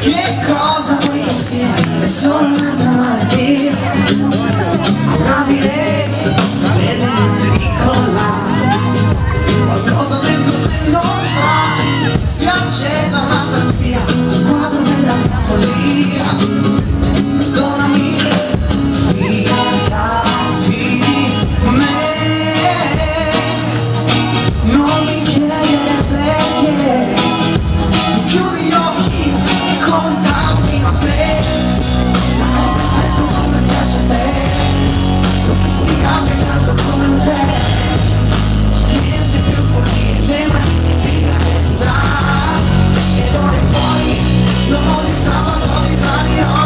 Che cosa vuoi che sia? È solo un'altra malattia curabile, vede piccola. Qualcosa dentro te non fa, si è accesa un'altra spia sul quadro della mia follia. Perdonami, fidati di me, non mi chiedere perché. Tu chiudi gli occhi, contammi a me, sarò perfetto come piace a te, sofisticato e caldo come te, niente più pulite ma di grandezza, ed ora e poi sono di sabato ti tradirò,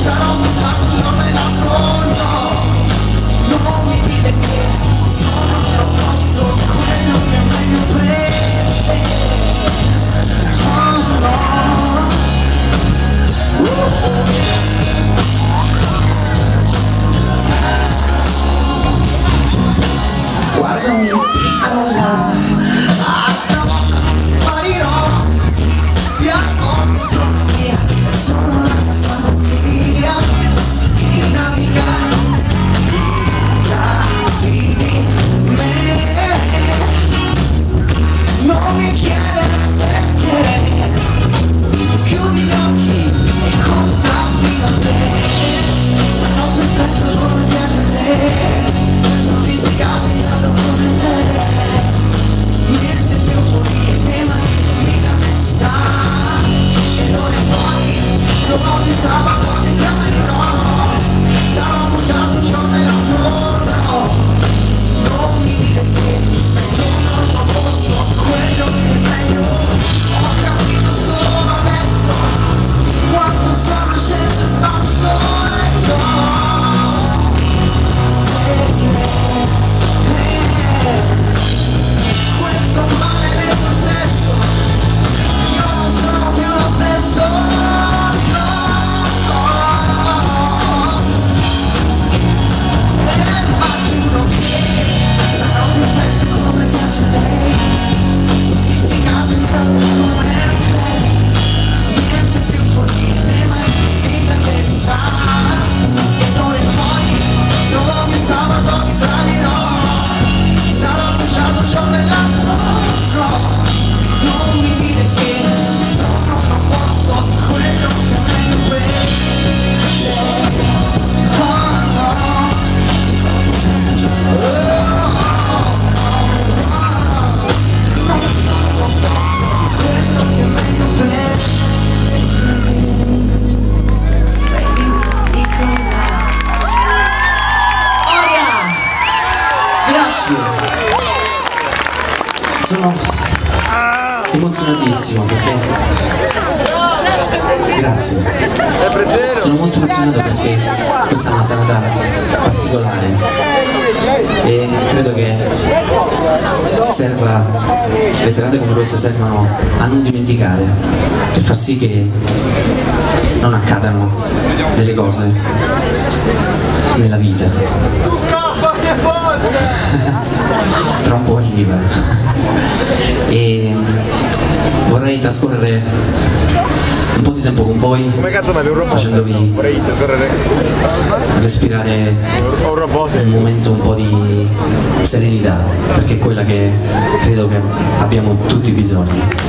sarò bruciato un giorno e l'altro no, non mi dire che sono l'opposto, quello che è meglio per te. Guardami piccola, stavolta non ti parirò, sia come sono mia, è solo la mia fantasia, navigare, fidati di me, non mi chiedere perché, tu chiudi gli occhi e contammi da te, sarò perfetto come piace a te, sofisticato e caldo come te, niente più pulite ma di grandezza, ed ora e poi sono di sabato ti chiamerò, sarò bruciato un giorno e l'altro no, non mi dire che sono al tuo posto, quello che è meglio, ho capito solo adesso, quando sono sceso in basso adesso. Questo maledetto sesso, io non sono più lo stesso, no. Ma giuro che sarò perfetto come piace a lei, sofisticato e caldo come te, niente più follia ma di grandezza, ed ora e poi solo che sabato ti tradirò, sarò bruciato un giorno e l'altro no, non mi dire che sono l'opposto, quello che è meglio per te, oh no, non sono l'opposto, quello che è meglio per te, vedi piccola. Oria, grazie. Sono emozionatissimo perché grazie, sono molto emozionato perché questa è una serata particolare e credo che le serate come queste servano a non dimenticare, per far sì che non accadano delle cose nella vita. Tra un po' arriva e vorrei trascorrere un po' di tempo con voi facendovi respirare un momento un po' di serenità, perché è quella che credo che abbiamo tutti bisogno.